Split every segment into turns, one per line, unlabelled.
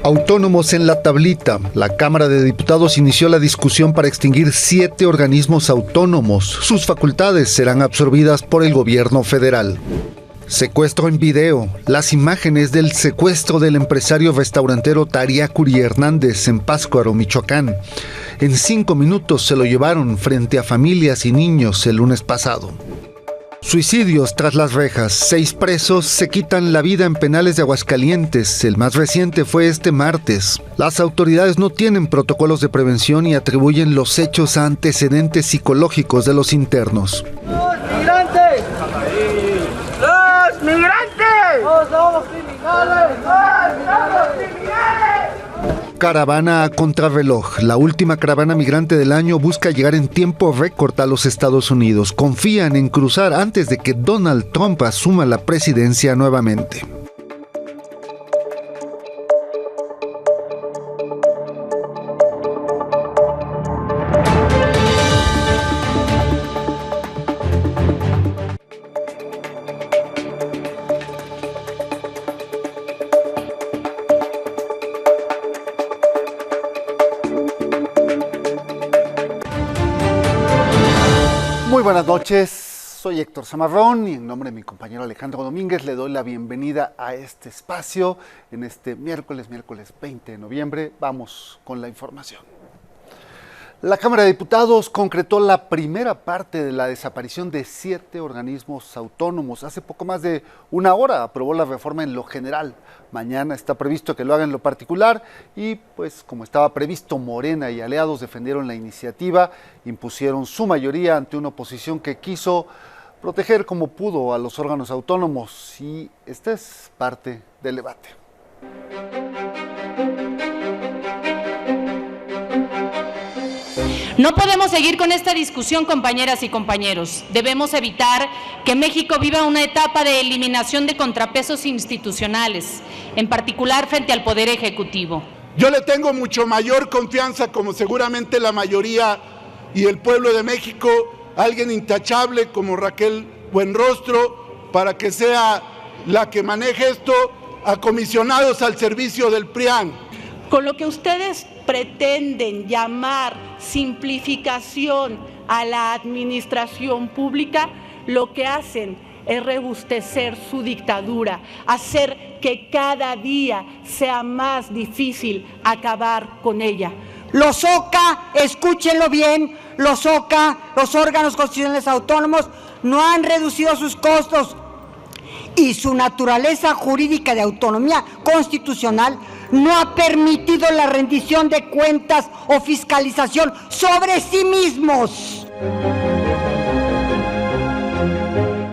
Autónomos en la tablita. La Cámara de Diputados inició la discusión para extinguir 7 organismos autónomos. Sus facultades serán absorbidas por el gobierno federal. Secuestro en video. Las imágenes del secuestro del empresario restaurantero Tariacuri Hernández en Pátzcuaro, Michoacán. En 5 minutos se lo llevaron frente a familias y niños el lunes pasado. Suicidios tras las rejas. 6 presos se quitan la vida en penales de Aguascalientes. El más reciente fue este martes. Las autoridades no tienen protocolos de prevención y atribuyen los hechos a antecedentes psicológicos de los internos.
¡Los migrantes! ¡Los migrantes! ¡No somos criminales! ¡No somos criminales!
Caravana a contrarreloj. La última caravana migrante del año busca llegar en tiempo récord a los Estados Unidos. Confían en cruzar antes de que Donald Trump asuma la presidencia nuevamente. Muy buenas noches, soy Héctor Zamarrón y en nombre de mi compañero Alejandro Domínguez le doy la bienvenida a este espacio en este miércoles 20 de noviembre. Vamos con la información. La Cámara de Diputados concretó la primera parte de la desaparición de 7 organismos autónomos. Hace poco más de una hora aprobó la reforma en lo general. Mañana está previsto que lo haga en lo particular y, pues, como estaba previsto, Morena y aliados defendieron la iniciativa, impusieron su mayoría ante una oposición que quiso proteger como pudo a los órganos autónomos y esta es parte del debate.
No podemos seguir con esta discusión, compañeras y compañeros. Debemos evitar que México viva una etapa de eliminación de contrapesos institucionales, en particular frente al Poder Ejecutivo.
Yo le tengo mucho mayor confianza, como seguramente la mayoría y el pueblo de México, a alguien intachable como Raquel Buenrostro, para que sea la que maneje esto, a comisionados al servicio del PRIAN.
Con lo que ustedes pretenden llamar simplificación a la administración pública, lo que hacen es rebustecer su dictadura, hacer que cada día sea más difícil acabar con ella.
Los OCA, escúchenlo bien, los OCA, los órganos constitucionales autónomos, no han reducido sus costos y su naturaleza jurídica de autonomía constitucional no ha permitido la rendición de cuentas o fiscalización sobre sí mismos.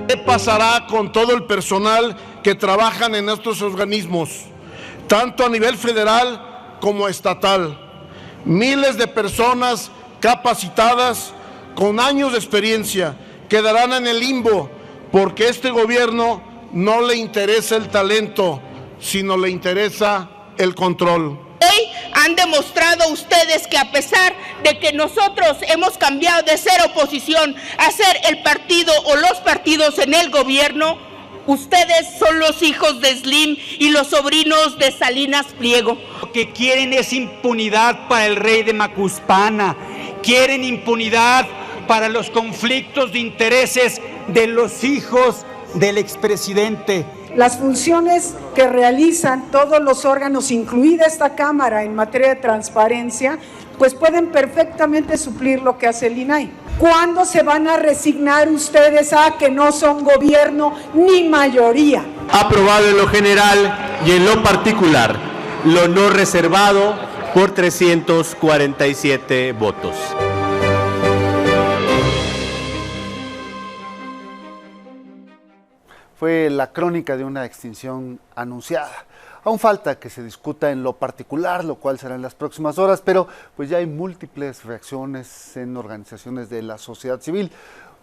¿Qué pasará con todo el personal que trabajan en estos organismos, tanto a nivel federal como estatal? Miles de personas capacitadas con años de experiencia quedarán en el limbo porque este gobierno no le interesa el talento, sino le interesa el control.
Hoy han demostrado ustedes que a pesar de que nosotros hemos cambiado de ser oposición a ser el partido o los partidos en el gobierno, ustedes son los hijos de Slim y los sobrinos de Salinas Pliego.
Lo que quieren es impunidad para el rey de Macuspana, quieren impunidad para los conflictos de intereses de los hijos del expresidente.
Las funciones que realizan todos los órganos, incluida esta Cámara en materia de transparencia, pues pueden perfectamente suplir lo que hace el INAI. ¿Cuándo se van a resignar ustedes a que no son gobierno ni mayoría?
Aprobado en lo general y en lo particular, lo no reservado por 347 votos.
Fue la crónica de una extinción anunciada. Aún falta que se discuta en lo particular, lo cual será en las próximas horas, pero pues ya hay múltiples reacciones en organizaciones de la sociedad civil.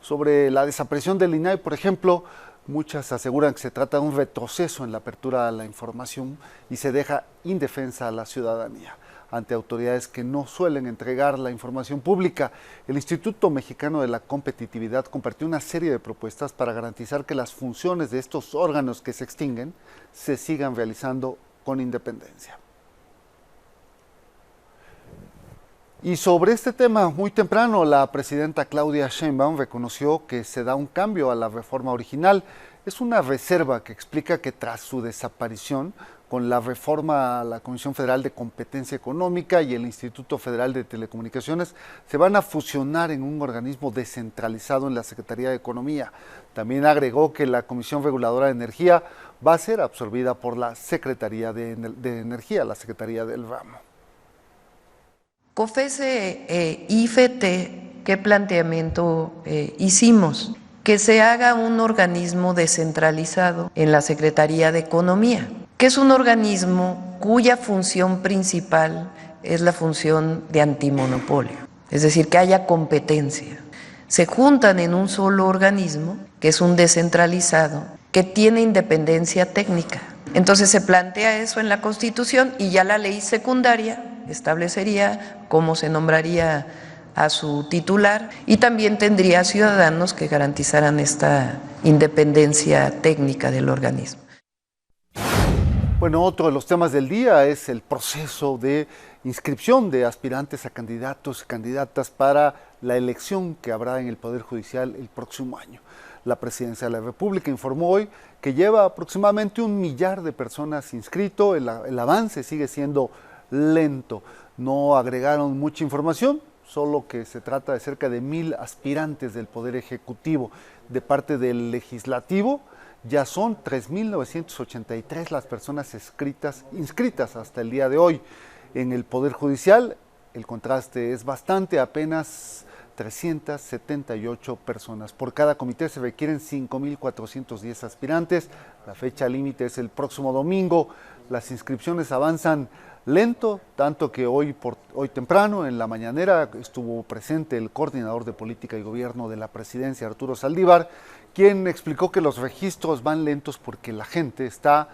Sobre la desaparición del INAI, por ejemplo, muchas aseguran que se trata de un retroceso en la apertura a la información y se deja indefensa a la ciudadanía ante autoridades que no suelen entregar la información pública. El Instituto Mexicano de la Competitividad compartió una serie de propuestas para garantizar que las funciones de estos órganos que se extinguen se sigan realizando con independencia. Y sobre este tema, muy temprano, la presidenta Claudia Sheinbaum reconoció que se da un cambio a la reforma original. Es una reserva que explica que tras su desaparición, con la reforma a la Comisión Federal de Competencia Económica y el Instituto Federal de Telecomunicaciones, se van a fusionar en un organismo descentralizado en la Secretaría de Economía. También agregó que la Comisión Reguladora de Energía va a ser absorbida por la Secretaría de Energía, la Secretaría del Ramo.
COFESE y FETE, ¿qué planteamiento hicimos? Que se haga un organismo descentralizado en la Secretaría de Economía, que es un organismo cuya función principal es la función de antimonopolio, es decir, que haya competencia. Se juntan en un solo organismo, que es un descentralizado, que tiene independencia técnica. Entonces se plantea eso en la Constitución y ya la ley secundaria establecería cómo se nombraría a su titular y también tendría ciudadanos que garantizaran esta independencia técnica del organismo.
Bueno, otro de los temas del día es el proceso de inscripción de aspirantes a candidatos y candidatas para la elección que habrá en el Poder Judicial el próximo año. La Presidencia de la República informó hoy que lleva aproximadamente 1 millar de personas inscritos. El avance sigue siendo lento. No agregaron mucha información, solo que se trata de cerca de 1,000 aspirantes del Poder Ejecutivo. De parte del Legislativo, ya son 3,983 las personas inscritas hasta el día de hoy. En el Poder Judicial, el contraste es bastante, apenas 378 personas. Por cada comité se requieren 5,410 aspirantes. La fecha límite es el próximo domingo. Las inscripciones avanzan lento, tanto que hoy temprano, en la mañanera, estuvo presente el coordinador de Política y Gobierno de la Presidencia, Arturo Saldívar, quien explicó que los registros van lentos porque la gente está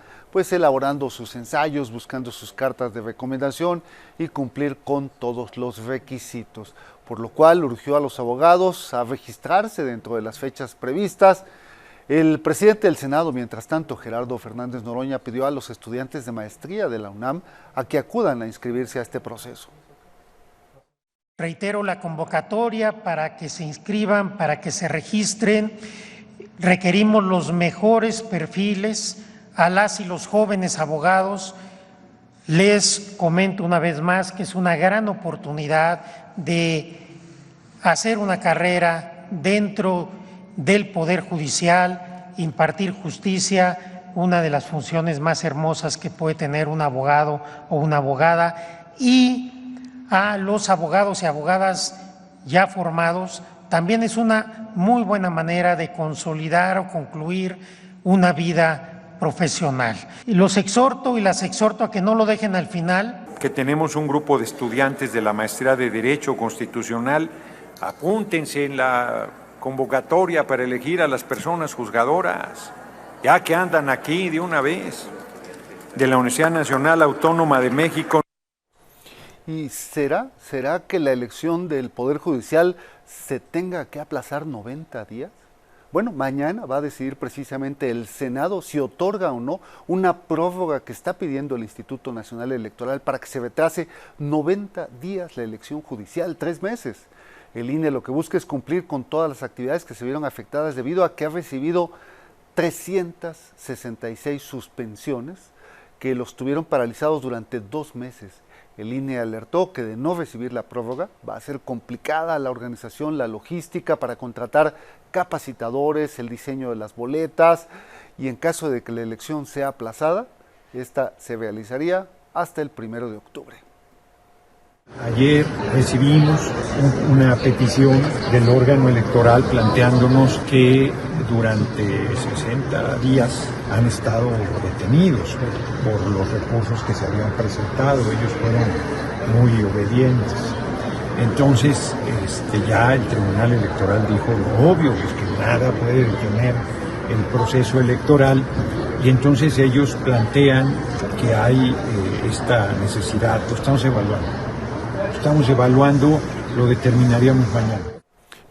elaborando sus ensayos, buscando sus cartas de recomendación y cumplir con todos los requisitos, por lo cual urgió a los abogados a registrarse dentro de las fechas previstas. El presidente del Senado, mientras tanto, Gerardo Fernández Noroña, pidió a los estudiantes de maestría de la UNAM a que acudan a inscribirse a este proceso.
Reitero la convocatoria para que se inscriban, para que se registren. Requerimos los mejores perfiles a las y los jóvenes abogados. Les comento una vez más que es una gran oportunidad de hacer una carrera dentro del Poder Judicial, impartir justicia, una de las funciones más hermosas que puede tener un abogado o una abogada, y a los abogados y abogadas ya formados, también es una muy buena manera de consolidar o concluir una vida profesional. Y los exhorto y las exhorto a que no lo dejen al final.
Que tenemos un grupo de estudiantes de la maestría de Derecho Constitucional, apúntense en la convocatoria para elegir a las personas juzgadoras, ya que andan aquí de una vez, de la Universidad Nacional Autónoma de México.
¿Y será que la elección del Poder Judicial se tenga que aplazar 90 días? Bueno, mañana va a decidir precisamente el Senado si otorga o no una prórroga que está pidiendo el Instituto Nacional Electoral para que se retrase 90 días la elección judicial, 3 meses. El INE lo que busca es cumplir con todas las actividades que se vieron afectadas debido a que ha recibido 366 suspensiones que los tuvieron paralizados durante 2 meses. El INE alertó que de no recibir la prórroga va a ser complicada la organización, la logística para contratar capacitadores, el diseño de las boletas, y en caso de que la elección sea aplazada, esta se realizaría hasta el 1 de octubre.
Ayer recibimos una petición del órgano electoral planteándonos que durante 60 días han estado detenidos por los recursos que se habían presentado. Ellos fueron muy obedientes. Entonces, ya el Tribunal Electoral dijo lo obvio, pues que nada puede detener el proceso electoral, y entonces ellos plantean que hay esta necesidad. Lo estamos evaluando, lo determinaríamos mañana.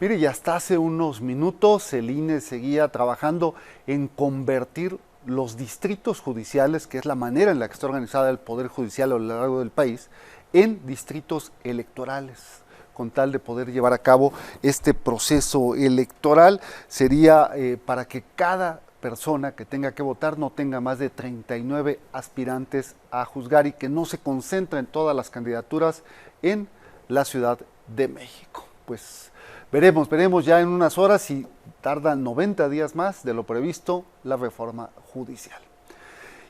Mire, ya hasta hace unos minutos el INE seguía trabajando en convertir los distritos judiciales, que es la manera en la que está organizada el Poder Judicial a lo largo del país, en distritos electorales, con tal de poder llevar a cabo este proceso electoral. Sería para que cada persona que tenga que votar no tenga más de 39 aspirantes a juzgar y que no se concentren todas las candidaturas en la Ciudad de México. Pues veremos ya en unas horas si tardan 90 días más de lo previsto la reforma judicial.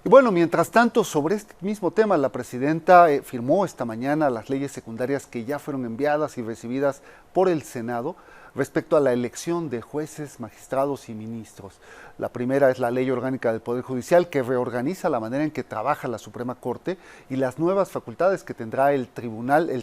Y bueno, mientras tanto, sobre este mismo tema, la presidenta firmó esta mañana las leyes secundarias que ya fueron enviadas y recibidas por el Senado respecto a la elección de jueces, magistrados y ministros. La primera es la Ley Orgánica del Poder Judicial, que reorganiza la manera en que trabaja la Suprema Corte y las nuevas facultades que tendrá el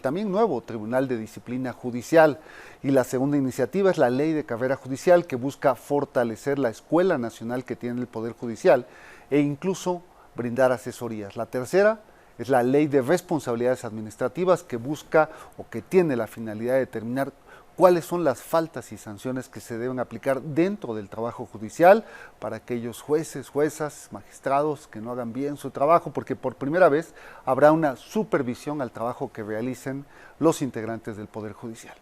también nuevo Tribunal de Disciplina Judicial. Y la segunda iniciativa es la Ley de Carrera Judicial, que busca fortalecer la Escuela Nacional que tiene el Poder Judicial e incluso brindar asesorías. La tercera es la Ley de Responsabilidades Administrativas, que busca o que tiene la finalidad de determinar cuáles son las faltas y sanciones que se deben aplicar dentro del trabajo judicial para aquellos jueces, juezas, magistrados que no hagan bien su trabajo, porque por primera vez habrá una supervisión al trabajo que realicen los integrantes del Poder Judicial.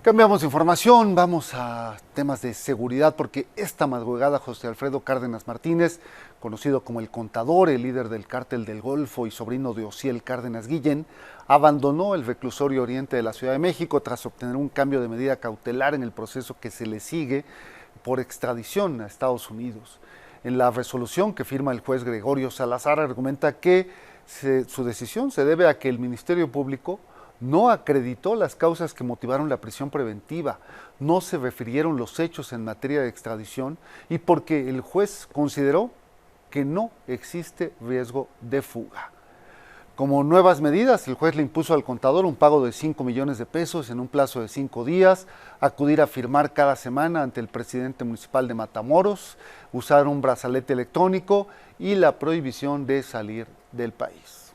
Cambiamos de información, vamos a temas de seguridad, porque esta madrugada José Alfredo Cárdenas Martínez, conocido como el Contador, el líder del Cártel del Golfo y sobrino de Osiel Cárdenas Guillén, abandonó el reclusorio oriente de la Ciudad de México tras obtener un cambio de medida cautelar en el proceso que se le sigue por extradición a Estados Unidos. En la resolución que firma el juez Gregorio Salazar argumenta que su decisión se debe a que el Ministerio Público no acreditó las causas que motivaron la prisión preventiva, no se refirieron los hechos en materia de extradición y porque el juez consideró que no existe riesgo de fuga. Como nuevas medidas, el juez le impuso al contador un pago de 5 millones de pesos en un plazo de 5 días, acudir a firmar cada semana ante el presidente municipal de Matamoros, usar un brazalete electrónico y la prohibición de salir del país.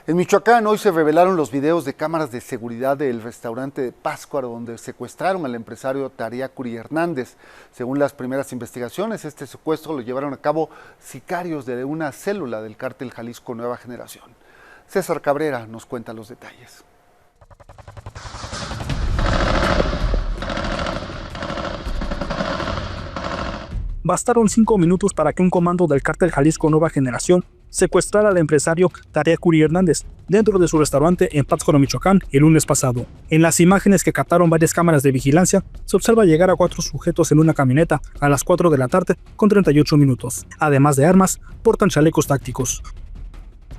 En Michoacán hoy se revelaron los videos de cámaras de seguridad del restaurante de Pátzcuaro, donde secuestraron al empresario Tariacuri Hernández. Según las primeras investigaciones, este secuestro lo llevaron a cabo sicarios de una célula del cártel Jalisco Nueva Generación. César Cabrera nos cuenta los detalles.
Bastaron 5 minutos para que un comando del cártel Jalisco Nueva Generación secuestrara al empresario Tariacuri Hernández dentro de su restaurante en Pátzcuaro, Michoacán, el lunes pasado. En las imágenes que captaron varias cámaras de vigilancia, se observa llegar a 4 sujetos en una camioneta a las 4 de la tarde con 38 minutos. Además de armas, portan chalecos tácticos.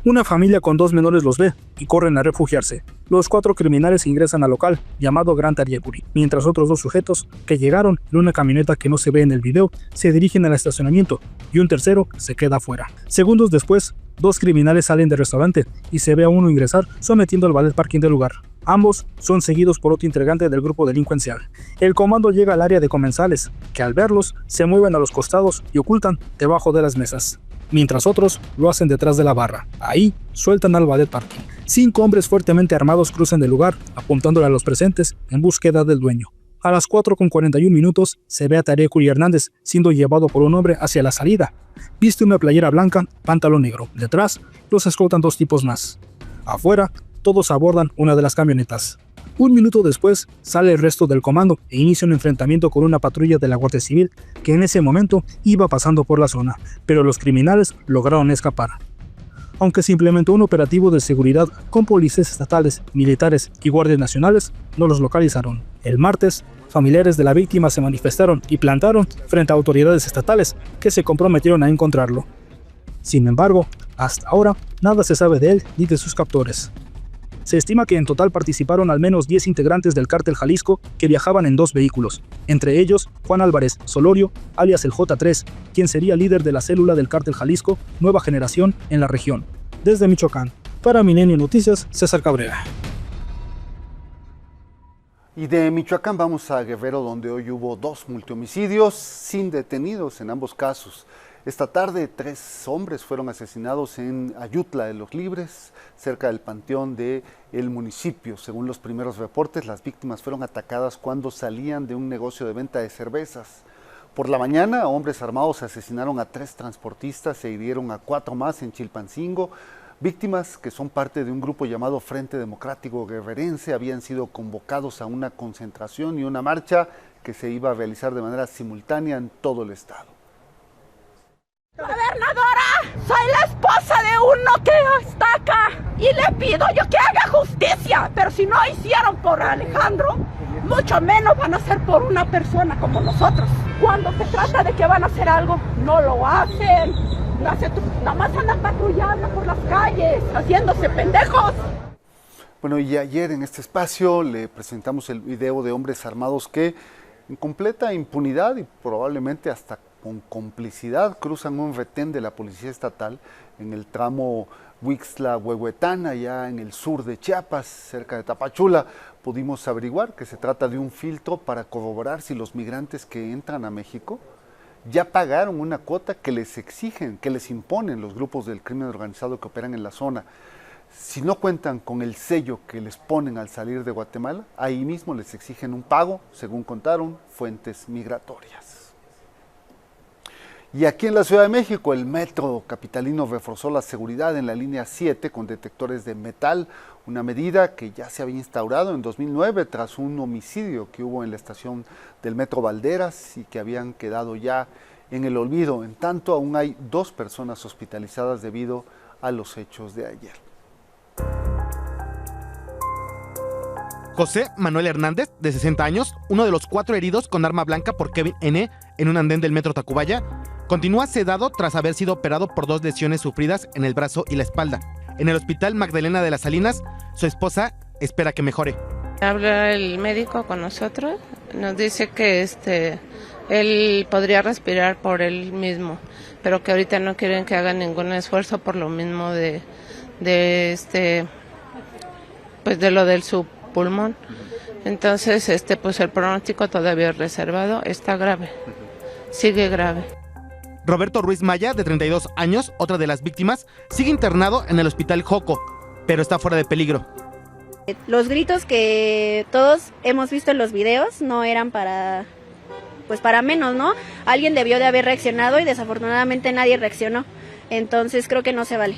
Una familia con 2 menores los ve y corren a refugiarse. Los 4 criminales ingresan al local llamado Gran Tariacuri, mientras otros 2 sujetos que llegaron en una camioneta que no se ve en el video se dirigen al estacionamiento y un tercero se queda afuera. Segundos después, 2 criminales salen del restaurante y se ve a uno ingresar sometiendo al valet parking del lugar. Ambos son seguidos por otro integrante del grupo delincuencial. El comando llega al área de comensales, que al verlos se mueven a los costados y ocultan debajo de las mesas, mientras otros lo hacen detrás de la barra. Ahí sueltan al valet parking. 5 hombres fuertemente armados cruzan del lugar, apuntándole a los presentes en búsqueda del dueño. A las 4:41 minutos se ve a Tariacuri Hernández siendo llevado por un hombre hacia la salida. Viste una playera blanca, pantalón negro. Detrás los escoltan 2 tipos más. Afuera, todos abordan una de las camionetas. 1 minuto después sale el resto del comando e inicia un enfrentamiento con una patrulla de la Guardia Civil que en ese momento iba pasando por la zona, pero los criminales lograron escapar. Aunque se implementó un operativo de seguridad con policías estatales, militares y guardias nacionales, no los localizaron. El martes, familiares de la víctima se manifestaron y plantaron frente a autoridades estatales que se comprometieron a encontrarlo. Sin embargo, hasta ahora nada se sabe de él ni de sus captores. Se estima que en total participaron al menos 10 integrantes del cártel Jalisco que viajaban en 2 vehículos, entre ellos Juan Álvarez Solorio, alias el J3, quien sería líder de la célula del cártel Jalisco Nueva Generación en la región. Desde Michoacán, para Milenio Noticias, César Cabrera.
Y de Michoacán vamos a Guerrero, donde hoy hubo 2 multihomicidios sin detenidos en ambos casos. Esta tarde 3 hombres fueron asesinados en Ayutla de los Libres, cerca del panteón del municipio. Según los primeros reportes, las víctimas fueron atacadas cuando salían de un negocio de venta de cervezas. Por la mañana, hombres armados asesinaron a 3 transportistas e hirieron a 4 más en Chilpancingo. Víctimas que son parte de un grupo llamado Frente Democrático Guerrerense habían sido convocados a una concentración y una marcha que se iba a realizar de manera simultánea en todo el estado.
Gobernadora, soy la esposa de uno que está acá y le pido yo que haga justicia, pero si no hicieron por Alejandro, mucho menos van a hacer por una persona como nosotros. Cuando se trata de que van a hacer algo, no lo hacen, nada más andan patrullando por las calles, haciéndose pendejos.
Bueno, y ayer en este espacio le presentamos el video de hombres armados que en completa impunidad y probablemente hasta con complicidad cruzan un retén de la Policía Estatal en el tramo Huixtla-Huehuetán, allá en el sur de Chiapas, cerca de Tapachula. Pudimos averiguar que se trata de un filtro para corroborar si los migrantes que entran a México ya pagaron una cuota que les exigen, que les imponen los grupos del crimen organizado que operan en la zona. Si no cuentan con el sello que les ponen al salir de Guatemala, ahí mismo les exigen un pago, según contaron fuentes migratorias. Y aquí en la Ciudad de México, el metro capitalino reforzó la seguridad en la línea 7 con detectores de metal, una medida que ya se había instaurado en 2009 tras un homicidio que hubo en la estación del metro Valderas y que habían quedado ya en el olvido. En tanto, aún hay 2 personas hospitalizadas debido a los hechos de ayer.
José Manuel Hernández, de 60 años, uno de los 4 heridos con arma blanca por Kevin N. en un andén del metro Tacubaya, continúa sedado tras haber sido operado por 2 lesiones sufridas en el brazo y la espalda. En el hospital Magdalena de las Salinas, su esposa espera que mejore.
Habla el médico con nosotros, nos dice que él podría respirar por él mismo, pero que ahorita no quieren que haga ningún esfuerzo por lo mismo de lo del su pulmón. Entonces, pues el pronóstico todavía es reservado, está grave, sigue grave.
Roberto Ruiz Maya, de 32 años, otra de las víctimas, sigue internado en el hospital Joco, pero está fuera de peligro.
Los gritos que todos hemos visto en los videos no eran para menos, ¿no? Alguien debió de haber reaccionado y desafortunadamente nadie reaccionó. Entonces creo que no se vale.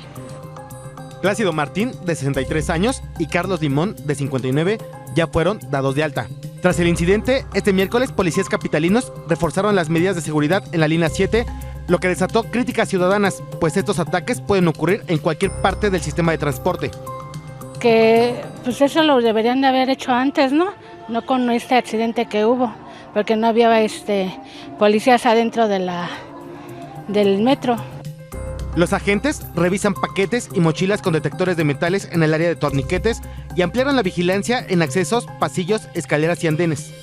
Plácido Martín, de 63 años, y Carlos Limón, de 59, ya fueron dados de alta. Tras el incidente, este miércoles, policías capitalinos reforzaron las medidas de seguridad en la línea 7, lo que desató críticas ciudadanas, pues estos ataques pueden ocurrir en cualquier parte del sistema de transporte.
Que pues eso lo deberían de haber hecho antes, ¿no? No con este accidente que hubo, porque no había policías adentro del metro.
Los agentes revisan paquetes y mochilas con detectores de metales en el área de torniquetes y ampliaron la vigilancia en accesos, pasillos, escaleras y andenes.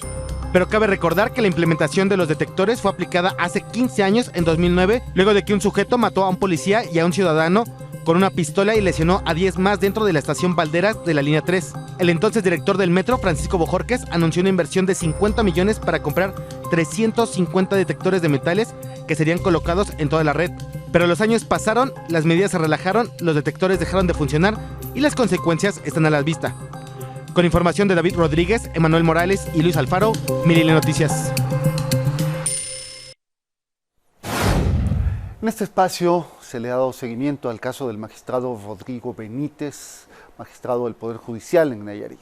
Pero cabe recordar que la implementación de los detectores fue aplicada hace 15 años, en 2009, luego de que un sujeto mató a un policía y a un ciudadano con una pistola y lesionó a 10 más dentro de la estación Valderas de la línea 3. El entonces director del metro, Francisco Bojorquez, anunció una inversión de 50 millones para comprar 350 detectores de metales que serían colocados en toda la red. Pero los años pasaron, las medidas se relajaron, los detectores dejaron de funcionar y las consecuencias están a la vista. Con información de David Rodríguez, Emanuel Morales y Luis Alfaro, Milenio Noticias.
En este espacio se le ha dado seguimiento al caso del magistrado Rodrigo Benítez, magistrado del Poder Judicial en Nayarit.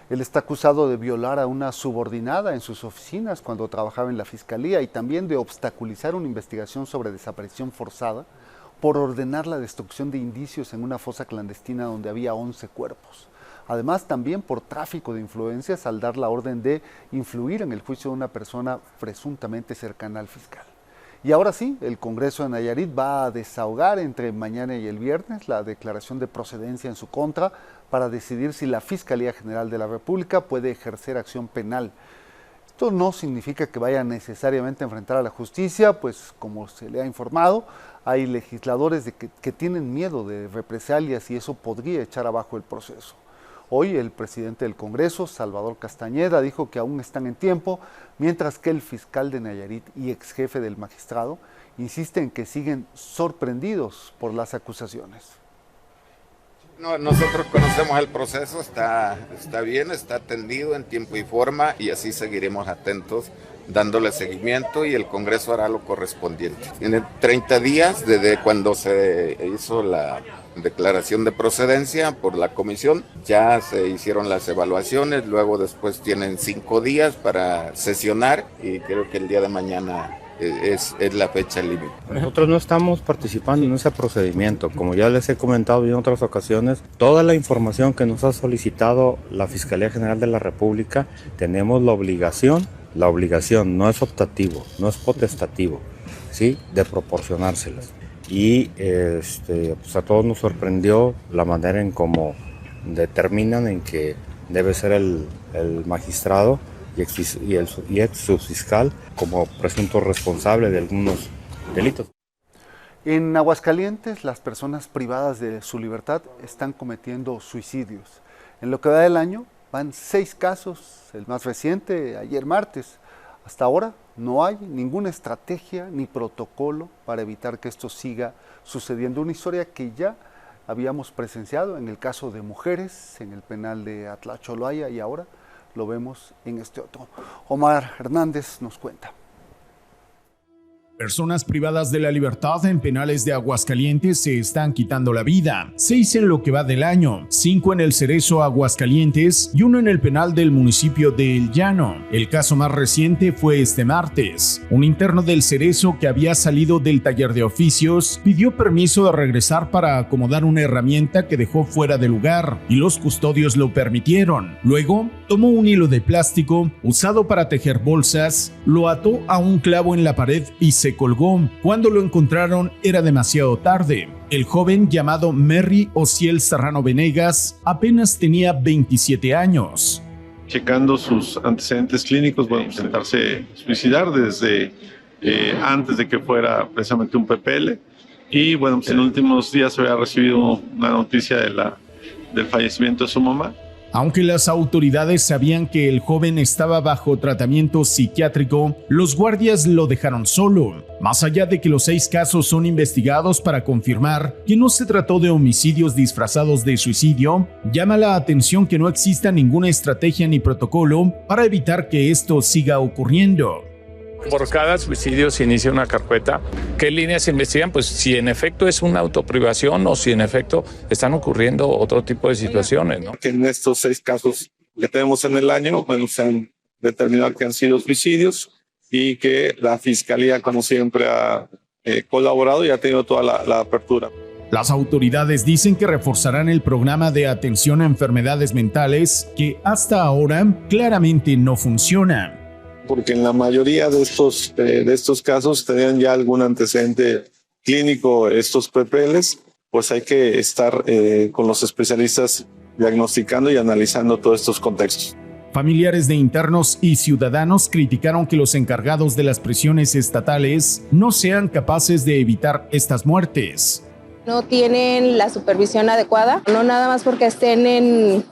Él está acusado de violar a una subordinada en sus oficinas cuando trabajaba en la Fiscalía y también de obstaculizar una investigación sobre desaparición forzada por ordenar la destrucción de indicios en una fosa clandestina donde había 11 cuerpos. Además, también por tráfico de influencias al dar la orden de influir en el juicio de una persona presuntamente cercana al fiscal. Y ahora sí, el Congreso de Nayarit va a desahogar entre mañana y el viernes la declaración de procedencia en su contra para decidir si la Fiscalía General de la República puede ejercer acción penal. Esto no significa que vaya necesariamente a enfrentar a la justicia, pues como se le ha informado, hay legisladores que tienen miedo de represalias y eso podría echar abajo el proceso. Hoy el presidente del Congreso, Salvador Castañeda, dijo que aún están en tiempo, mientras que el fiscal de Nayarit y ex jefe del magistrado insiste en que siguen sorprendidos por las acusaciones.
No, nosotros conocemos el proceso, está bien, está atendido en tiempo y forma y así seguiremos atentos dándole seguimiento y el Congreso hará lo correspondiente. Tiene 30 días desde cuando se hizo la declaración de procedencia por la comisión, ya se hicieron las evaluaciones, luego después tienen 5 días para sesionar y creo que el día de mañana es la fecha límite.
Nosotros no estamos participando en ese procedimiento. Como ya les he comentado en otras ocasiones, toda la información que nos ha solicitado la Fiscalía General de la República, tenemos la obligación, no es optativo, no es potestativo, ¿sí?, de proporcionárselas. Y pues a todos nos sorprendió la manera en cómo determinan en que debe ser el magistrado y ex subfiscal como presunto responsable de algunos delitos.
En Aguascalientes, las personas privadas de su libertad están cometiendo suicidios. En lo que va del año, van 6 casos, el más reciente, ayer martes. Hasta ahora no hay ninguna estrategia ni protocolo para evitar que esto siga sucediendo. Una historia que ya habíamos presenciado en el caso de mujeres, en el penal de Atlacholoaya, y ahora lo vemos en este otro. Omar Hernández nos cuenta.
Personas privadas de la libertad en penales de Aguascalientes se están quitando la vida. 6 en lo que va del año, 5 en el Cerezo Aguascalientes y 1 en el penal del municipio de El Llano. El caso más reciente fue este martes. Un interno del Cerezo que había salido del taller de oficios pidió permiso de regresar para acomodar una herramienta que dejó fuera de lugar y los custodios lo permitieron. Luego, tomó un hilo de plástico usado para tejer bolsas, lo ató a un clavo en la pared y se colgó. Cuando lo encontraron era demasiado tarde. El joven, llamado Merry Ociel Serrano Venegas, apenas tenía 27 años.
Checando sus antecedentes clínicos, bueno, intentarse suicidar desde antes de que fuera precisamente un PPL. Y bueno, en los últimos días había recibido una noticia del fallecimiento de su mamá.
Aunque las autoridades sabían que el joven estaba bajo tratamiento psiquiátrico, los guardias lo dejaron solo. Más allá de que los 6 casos son investigados para confirmar que no se trató de homicidios disfrazados de suicidio, llama la atención que no exista ninguna estrategia ni protocolo para evitar que esto siga ocurriendo.
Por cada suicidio se inicia una carpeta. ¿Qué líneas se investigan? Pues si en efecto es una autoprivación o si en efecto están ocurriendo otro tipo de situaciones, ¿no?
Que en estos 6 casos que tenemos en el año, bueno, se han determinado que han sido suicidios y que la Fiscalía, como siempre, ha colaborado y ha tenido toda la apertura.
Las autoridades dicen que reforzarán el programa de atención a enfermedades mentales que hasta ahora claramente no funciona.
Porque en la mayoría de estos casos tenían ya algún antecedente clínico estos PPLs, pues hay que estar con los especialistas diagnosticando y analizando todos estos contextos.
Familiares de internos y ciudadanos criticaron que los encargados de las prisiones estatales no sean capaces de evitar estas muertes.
No tienen la supervisión adecuada, no nada más porque estén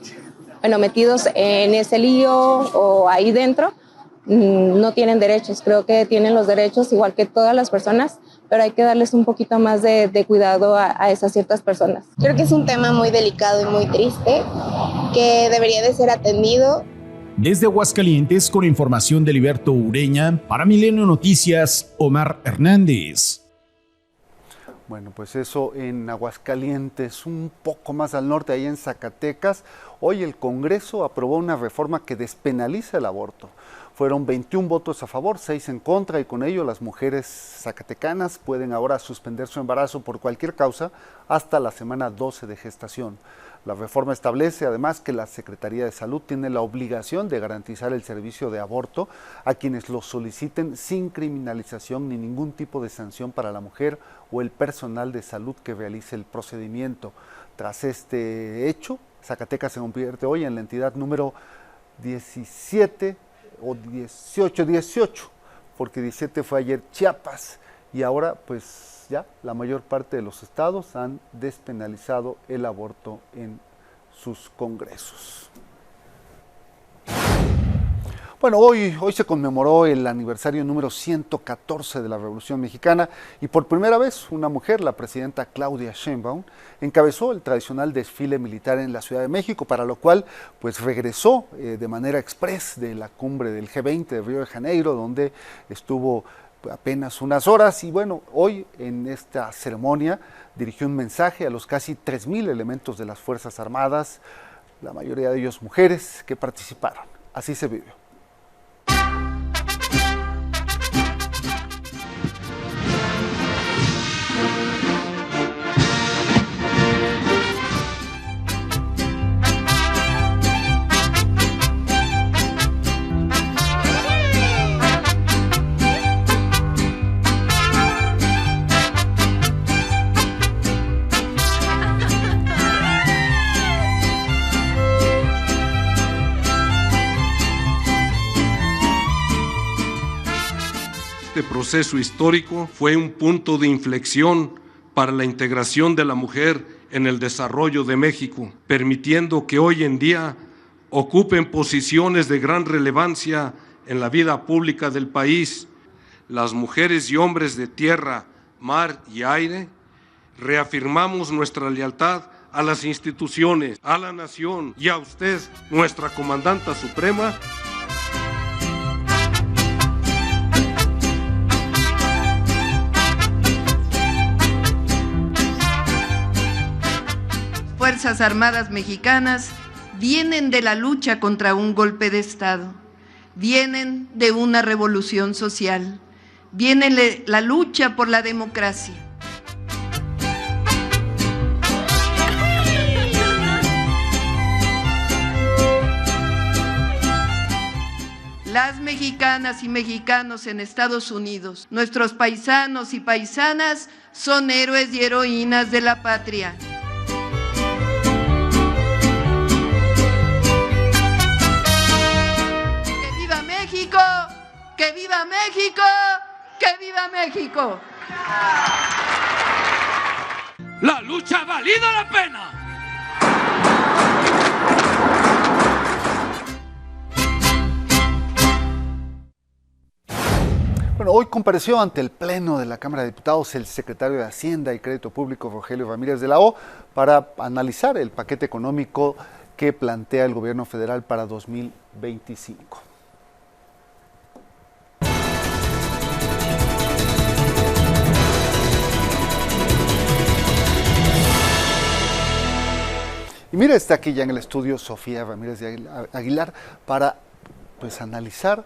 metidos en ese lío o ahí dentro, no tienen derechos. Creo que tienen los derechos igual que todas las personas, pero hay que darles un poquito más de cuidado a esas ciertas personas.
Creo que es un tema muy delicado y muy triste que debería de ser atendido.
Desde Aguascalientes, con información de Liberto Ureña, para Milenio Noticias, Omar Hernández.
Bueno, pues eso en Aguascalientes, un poco más al norte, ahí en Zacatecas. Hoy el Congreso aprobó una reforma que despenaliza el aborto. Fueron 21 votos a favor, 6 en contra, y con ello las mujeres zacatecanas pueden ahora suspender su embarazo por cualquier causa hasta la semana 12 de gestación. La reforma establece además que la Secretaría de Salud tiene la obligación de garantizar el servicio de aborto a quienes lo soliciten sin criminalización ni ningún tipo de sanción para la mujer o el personal de salud que realice el procedimiento. Tras este hecho, Zacatecas se convierte hoy en la entidad número 17 o 18, porque 17 fue ayer Chiapas, y ahora pues ya la mayor parte de los estados han despenalizado el aborto en sus congresos. Bueno, hoy se conmemoró el aniversario número 114 de la Revolución Mexicana y por primera vez una mujer, la presidenta Claudia Sheinbaum, encabezó el tradicional desfile militar en la Ciudad de México, para lo cual pues regresó de manera express de la cumbre del G20 de Río de Janeiro, donde estuvo apenas unas horas y bueno, hoy en esta ceremonia dirigió un mensaje a los casi 3,000 elementos de las Fuerzas Armadas, la mayoría de ellos mujeres que participaron. Así se vivió.
Este proceso histórico fue un punto de inflexión para la integración de la mujer en el desarrollo de México, permitiendo que hoy en día ocupen posiciones de gran relevancia en la vida pública del país. Las mujeres y hombres de tierra, mar y aire, reafirmamos nuestra lealtad a las instituciones, a la nación y a usted, nuestra comandanta suprema.
Fuerzas Armadas mexicanas vienen de la lucha contra un golpe de Estado, vienen de una revolución social, viene la lucha por la democracia. Las mexicanas y mexicanos en Estados Unidos, nuestros paisanos y paisanas, son héroes y heroínas de la patria. ¡Que viva México! ¡Que viva México!
¡La lucha ha valido la pena!
Bueno, hoy compareció ante el Pleno de la Cámara de Diputados el secretario de Hacienda y Crédito Público, Rogelio Ramírez de la O, para analizar el paquete económico que plantea el gobierno federal para 2025. Y mira, está aquí ya en el estudio Sofía Ramírez de Aguilar para pues analizar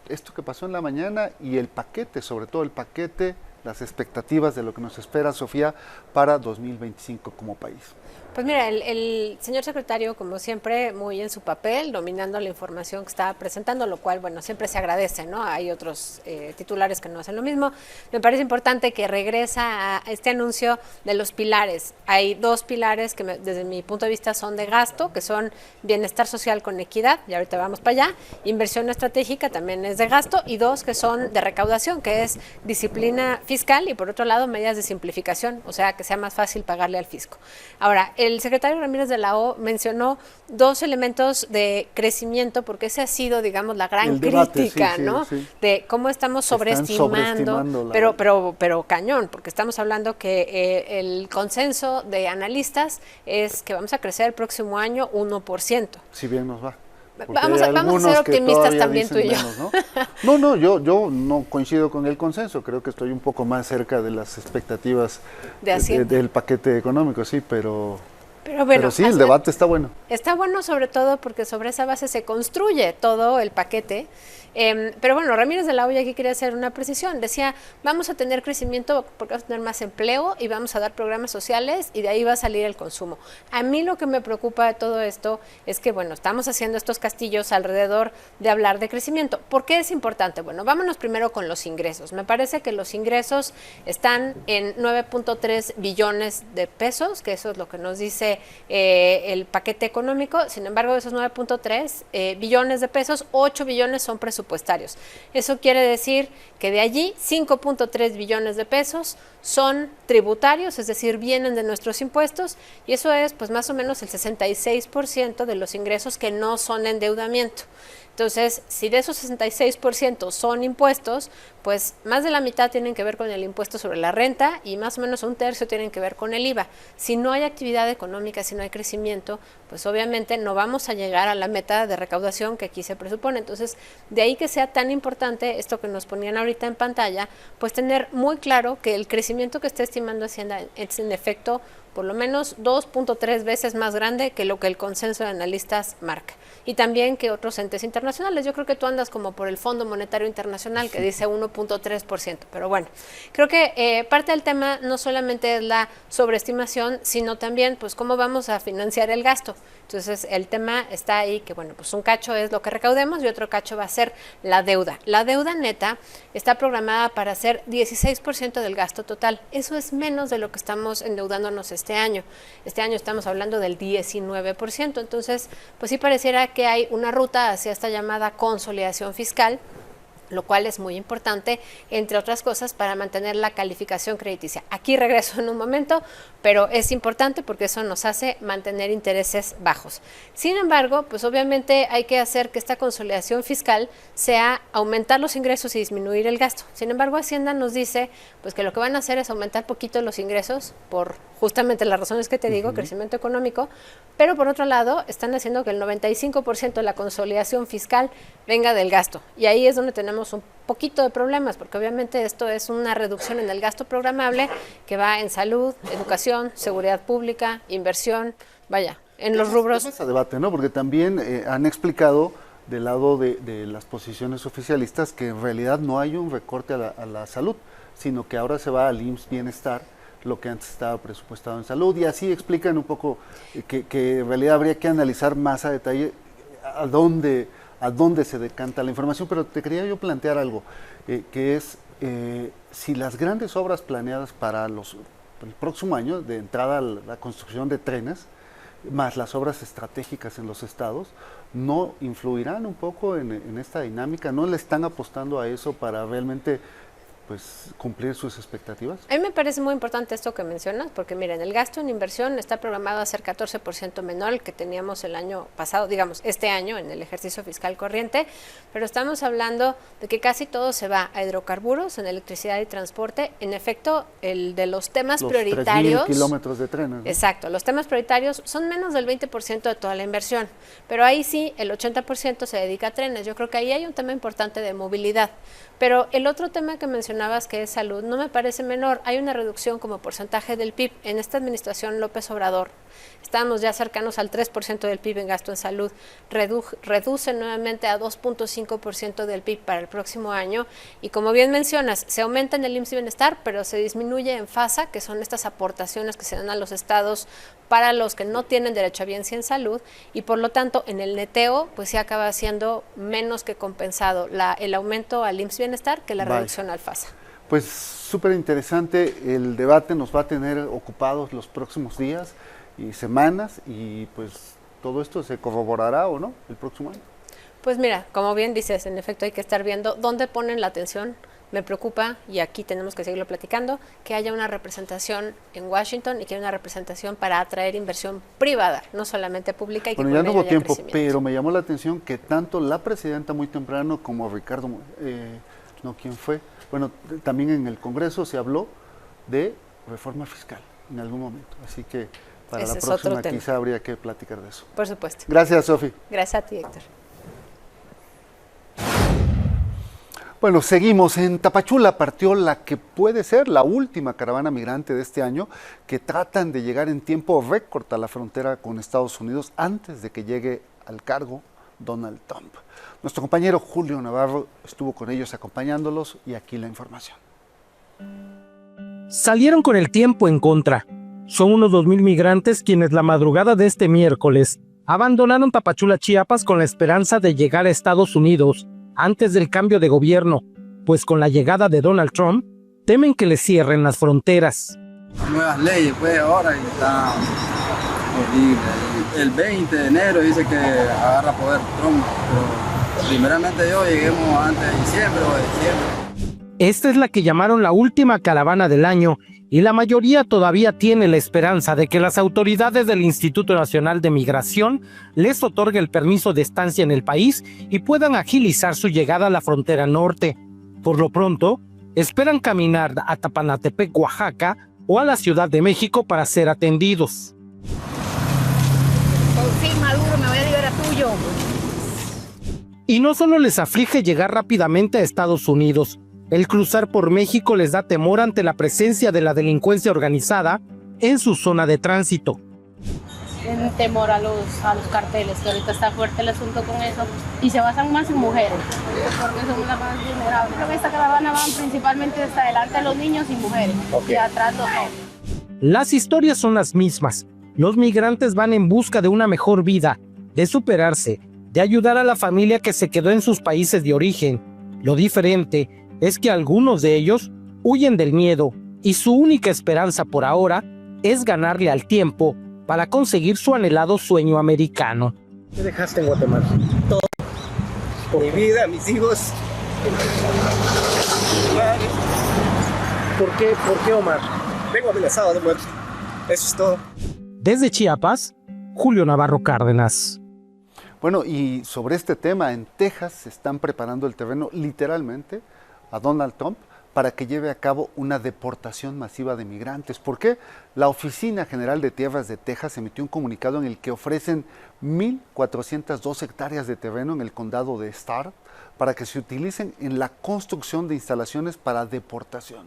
esto que pasó en la mañana y el paquete, sobre todo el paquete, las expectativas de lo que nos espera, Sofía, para 2025 como país.
Pues mira, el señor secretario, como siempre, muy en su papel, dominando la información que está presentando, lo cual, bueno, siempre se agradece, ¿no? Hay otros titulares que no hacen lo mismo. Me parece importante que regresa a este anuncio de los pilares. Hay dos pilares que desde mi punto de vista son de gasto, que son bienestar social con equidad, y ahorita vamos para allá, inversión estratégica también es de gasto, y dos que son de recaudación, que es disciplina fiscal, y por otro lado, medidas de simplificación, o sea, que sea más fácil pagarle al fisco. Ahora, el secretario Ramírez de la O mencionó dos elementos de crecimiento, porque esa ha sido, digamos, la gran crítica, ¿no? Sí. De cómo estamos sobreestimando pero cañón, porque estamos hablando que el consenso de analistas es que vamos a crecer el próximo año 1%.
Si bien nos va.
Vamos a ser optimistas también tú y yo.
Menos, ¿no? Yo no coincido con el consenso, creo que estoy un poco más cerca de las expectativas del paquete económico, sí, pero sí, el debate está bueno.
Está bueno sobre todo porque sobre esa base se construye todo el paquete. Pero bueno, Ramírez de la O aquí quería hacer una precisión. Decía, vamos a tener crecimiento porque vamos a tener más empleo y vamos a dar programas sociales y de ahí va a salir el consumo. A mí lo que me preocupa de todo esto es que, bueno, estamos haciendo estos castillos alrededor de hablar de crecimiento. ¿Por qué es importante? Bueno, vámonos primero con los ingresos. Me parece que los ingresos están en 9.3 billones de pesos, que eso es lo que nos dice el paquete económico. Sin embargo, de esos 9.3 billones de pesos, 8 billones son presupuestados presupuestarios. Eso quiere decir que de allí 5.3 billones de pesos son tributarios, es decir, vienen de nuestros impuestos, y eso es pues más o menos el 66% de los ingresos que no son endeudamiento. Entonces, si de esos 66% son impuestos, pues más de la mitad tienen que ver con el impuesto sobre la renta y más o menos un tercio tienen que ver con el IVA. Si no hay actividad económica, si no hay crecimiento, pues obviamente no vamos a llegar a la meta de recaudación que aquí se presupone. Entonces, de ahí que sea tan importante esto que nos ponían ahorita en pantalla, pues tener muy claro que el crecimiento que está estimando Hacienda es en efecto por lo menos 2.3 veces más grande que lo que el consenso de analistas marca. Y también que otros entes internacionales. Yo creo que tú andas como por el Fondo Monetario Internacional, que dice 1.3%. Pero bueno, creo que parte del tema no solamente es la sobreestimación, sino también pues cómo vamos a financiar el gasto. Entonces el tema está ahí que bueno, pues un cacho es lo que recaudemos y otro cacho va a ser la deuda. La deuda neta está programada para ser 16% del gasto total. Eso es menos de lo que estamos endeudándonos este año. Este año estamos hablando del 19%. Entonces, pues sí pareciera que hay una ruta hacia esta llamada consolidación fiscal, lo cual es muy importante, entre otras cosas, para mantener la calificación crediticia. Aquí regreso en un momento, pero es importante porque eso nos hace mantener intereses bajos. Sin embargo, pues obviamente hay que hacer que esta consolidación fiscal sea aumentar los ingresos y disminuir el gasto. Sin embargo, Hacienda nos dice pues que lo que van a hacer es aumentar poquito los ingresos por justamente las razones que te digo, crecimiento económico, pero por otro lado están haciendo que el 95% de la consolidación fiscal venga del gasto. Y ahí es donde tenemos un poquito de problemas, porque obviamente esto es una reducción en el gasto programable que va en salud, educación, seguridad pública, inversión, vaya, en los rubros.
Es a debate, ¿no? Porque también han explicado del lado de las posiciones oficialistas que en realidad no hay un recorte a la salud, sino que ahora se va al IMSS Bienestar, lo que antes estaba presupuestado en salud, y así explican un poco que en realidad habría que analizar más a detalle a dónde se decanta la información. Pero te quería yo plantear algo, que es si las grandes obras planeadas para el próximo año, de entrada a la construcción de trenes, más las obras estratégicas en los estados, ¿no influirán un poco en esta dinámica? ¿No le están apostando a eso para realmente pues cumplir sus expectativas?
A mí me parece muy importante esto que mencionas, porque miren, el gasto en inversión está programado a ser 14% menor al que teníamos el año pasado, digamos, este año en el ejercicio fiscal corriente, pero estamos hablando de que casi todo se va a hidrocarburos, en electricidad y transporte. En efecto, el de los temas prioritarios...
3,000 kilómetros de trenes, ¿no?
Exacto, los temas prioritarios son menos del 20% de toda la inversión, pero ahí sí, el 80% se dedica a trenes. Yo creo que ahí hay un tema importante de movilidad. Pero el otro tema que mencionabas, que es salud, no me parece menor. Hay una reducción como porcentaje del PIB. En esta administración López Obrador, estamos ya cercanos al 3% del PIB en gasto en salud. Reduce nuevamente a 2.5% del PIB para el próximo año. Y como bien mencionas, se aumenta en el IMSS Bienestar, pero se disminuye en FASA, que son estas aportaciones que se dan a los estados para los que no tienen derecho a bienestar en salud, y por lo tanto en el neteo pues se acaba siendo menos que compensado el aumento al IMSS Bienestar que la reducción al FASA.
Pues súper interesante, el debate nos va a tener ocupados los próximos días y semanas, y pues todo esto se corroborará o no el próximo año.
Pues mira, como bien dices, en efecto hay que estar viendo dónde ponen la atención. Me preocupa, y aquí tenemos que seguirlo platicando, que haya una representación en Washington y que haya una representación para atraer inversión privada, no solamente pública. Y
bueno,
que
ya no hubo tiempo, pero me llamó la atención que tanto la presidenta muy temprano como Ricardo, ¿quién fue? Bueno, también en el Congreso se habló de reforma fiscal en algún momento, así que para ese la próxima quizá habría que platicar de eso.
Por supuesto.
Gracias, Sofi.
Gracias a ti, Héctor.
Bueno, seguimos. En Tapachula partió la que puede ser la última caravana migrante de este año, que tratan de llegar en tiempo récord a la frontera con Estados Unidos antes de que llegue al cargo Donald Trump. Nuestro compañero Julio Navarro estuvo con ellos acompañándolos, y aquí la información.
Salieron con el tiempo en contra. Son unos 2,000 migrantes quienes la madrugada de este miércoles abandonaron Tapachula, Chiapas, con la esperanza de llegar a Estados Unidos antes del cambio de gobierno, pues con la llegada de Donald Trump, temen que les cierren las fronteras.
Nuevas leyes, pues ahora está horrible. El 20 de enero dice que agarra poder Trump, pero Primeramente yo lleguemos antes de diciembre o de diciembre.
Esta es la que llamaron la última caravana del año y la mayoría todavía tiene la esperanza de que las autoridades del Instituto Nacional de Migración les otorgue el permiso de estancia en el país y puedan agilizar su llegada a la frontera norte. Por lo pronto, esperan caminar a Tapanatepec, Oaxaca o a la Ciudad de México para ser atendidos.
Sí, Maduro, me voy a liberar tuyo.
Y no solo les aflige llegar rápidamente a Estados Unidos, el cruzar por México les da temor ante la presencia de la delincuencia organizada en su zona de tránsito.
Tienen temor a los carteles, que ahorita está fuerte el asunto con eso, y se basan más en mujeres, porque somos las más vulnerables. Creo que esta caravana van principalmente hasta adelante los niños y mujeres, y atrás los jóvenes.
Las historias son las mismas. Los migrantes van en busca de una mejor vida, de superarse, de ayudar a la familia que se quedó en sus países de origen. Lo diferente es que algunos de ellos huyen del miedo y su única esperanza por ahora es ganarle al tiempo para conseguir su anhelado sueño americano.
¿Qué dejaste en Guatemala? Todo. Por mi vida, mis hijos. ¿Por qué, Omar? Vengo amenazado de muerte. Eso es todo.
Desde Chiapas, Julio Navarro Cárdenas.
Bueno, y sobre este tema, en Texas se están preparando el terreno literalmente a Donald Trump para que lleve a cabo una deportación masiva de migrantes. ¿Por qué? La Oficina General de Tierras de Texas emitió un comunicado en el que ofrecen 1.402 hectáreas de terreno en el condado de Starr para que se utilicen en la construcción de instalaciones para deportación.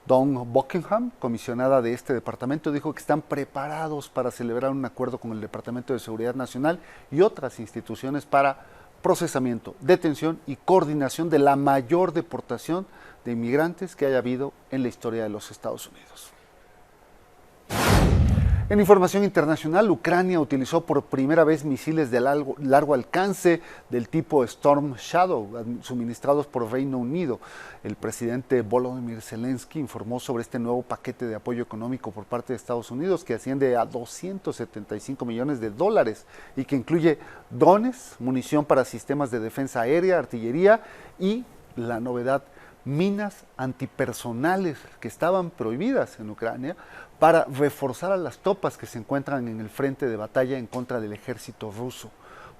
Dawn Buckingham, comisionada de este departamento, dijo que están preparados para celebrar un acuerdo con el Departamento de Seguridad Nacional y otras instituciones para procesamiento, detención y coordinación de la mayor deportación de inmigrantes que haya habido en la historia de los Estados Unidos. En información internacional, Ucrania utilizó por primera vez misiles de largo alcance del tipo Storm Shadow, suministrados por Reino Unido. El presidente Volodymyr Zelensky informó sobre este nuevo paquete de apoyo económico por parte de Estados Unidos que asciende a $275 millones y que incluye drones, munición para sistemas de defensa aérea, artillería y, la novedad, minas antipersonales que estaban prohibidas en Ucrania para reforzar a las tropas que se encuentran en el frente de batalla en contra del ejército ruso.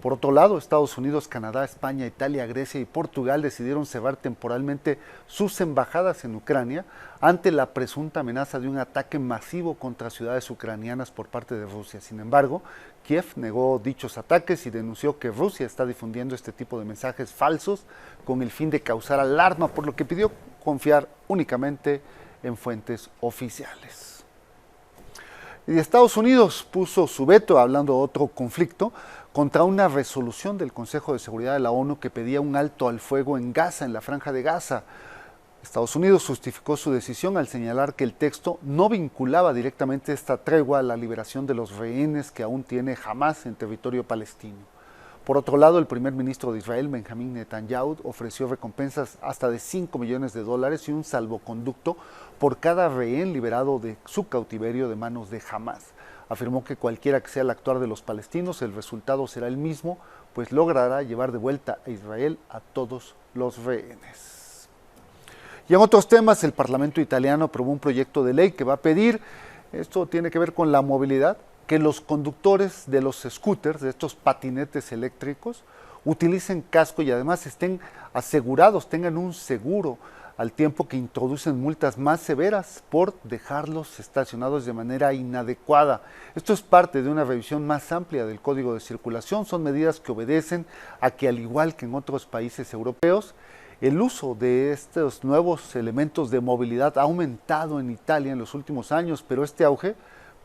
Por otro lado, Estados Unidos, Canadá, España, Italia, Grecia y Portugal decidieron cerrar temporalmente sus embajadas en Ucrania ante la presunta amenaza de un ataque masivo contra ciudades ucranianas por parte de Rusia. Sin embargo, Kiev negó dichos ataques y denunció que Rusia está difundiendo este tipo de mensajes falsos con el fin de causar alarma, por lo que pidió confiar únicamente en fuentes oficiales. Y Estados Unidos puso su veto, hablando de otro conflicto, contra una resolución del Consejo de Seguridad de la ONU que pedía un alto al fuego en Gaza, en la Franja de Gaza. Estados Unidos justificó su decisión al señalar que el texto no vinculaba directamente esta tregua a la liberación de los rehenes que aún tiene Hamás en territorio palestino. Por otro lado, el primer ministro de Israel, Benjamín Netanyahu, ofreció recompensas hasta de $5 millones y un salvoconducto por cada rehén liberado de su cautiverio de manos de Hamás. Afirmó que cualquiera que sea el actuar de los palestinos, el resultado será el mismo, pues logrará llevar de vuelta a Israel a todos los rehenes. Y en otros temas, el Parlamento italiano aprobó un proyecto de ley que va a pedir, esto tiene que ver con la movilidad, que los conductores de los scooters, de estos patinetes eléctricos, utilicen casco y además estén asegurados, tengan un seguro, al tiempo que introducen multas más severas por dejarlos estacionados de manera inadecuada. Esto es parte de una revisión más amplia del Código de Circulación. Son medidas que obedecen a que, al igual que en otros países europeos, el uso de estos nuevos elementos de movilidad ha aumentado en Italia en los últimos años, pero este auge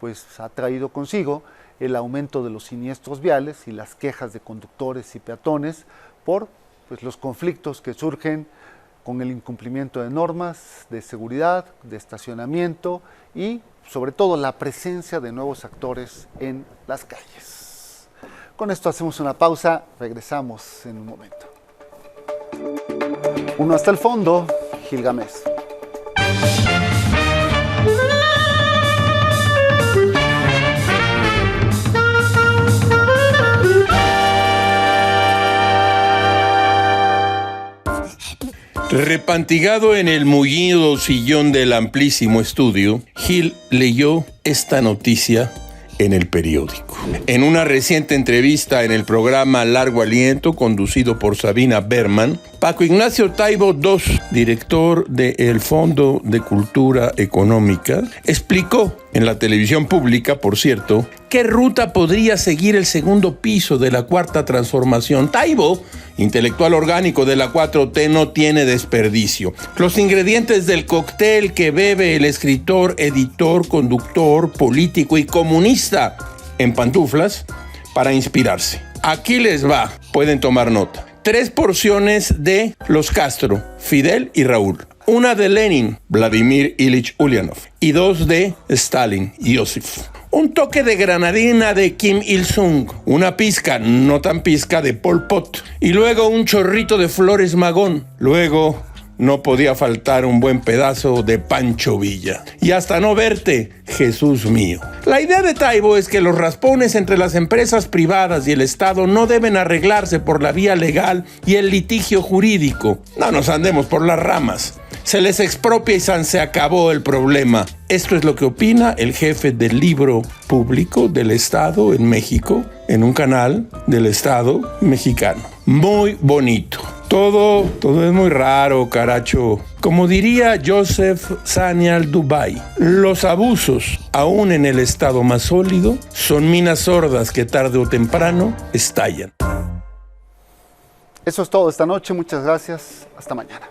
pues ha traído consigo el aumento de los siniestros viales y las quejas de conductores y peatones por los conflictos que surgen con el incumplimiento de normas de seguridad, de estacionamiento y sobre todo la presencia de nuevos actores en las calles. Con esto hacemos una pausa, regresamos en un momento. Uno hasta el fondo, Gilgamesh.
Repantigado en el mullido sillón del amplísimo estudio, Gil leyó esta noticia en el periódico. En una reciente entrevista en el programa Largo Aliento, conducido por Sabina Berman, Paco Ignacio Taibo II, director del Fondo de Cultura Económica, explicó en la televisión pública, por cierto, qué ruta podría seguir el segundo piso de la Cuarta Transformación. Taibo, intelectual orgánico de la 4T, no tiene desperdicio. Los ingredientes del cóctel que bebe el escritor, editor, conductor, político y comunista en pantuflas para inspirarse. Aquí les va, pueden tomar nota. 3 porciones de los Castro, Fidel y Raúl. Una de Lenin, Vladimir Ilich Ulyanov. Y 2 de Stalin, Iosif. Un toque de granadina de Kim Il-sung. Una pizca, no tan pizca, de Pol Pot. Y luego un chorrito de Flores Magón. Luego no podía faltar un buen pedazo de Pancho Villa. Y hasta no verte, Jesús mío. La idea de Taibo es que los raspones entre las empresas privadas y el Estado no deben arreglarse por la vía legal y el litigio jurídico. No nos andemos por las ramas. Se les expropia y se acabó el problema. Esto es lo que opina el jefe del libro público del Estado en México, en un canal del Estado mexicano. Muy bonito. Todo es muy raro, caracho. Como diría Joseph Sanyal Dubai, los abusos, aún en el estado más sólido, son minas sordas que tarde o temprano estallan.
Eso es todo esta noche. Muchas gracias. Hasta mañana.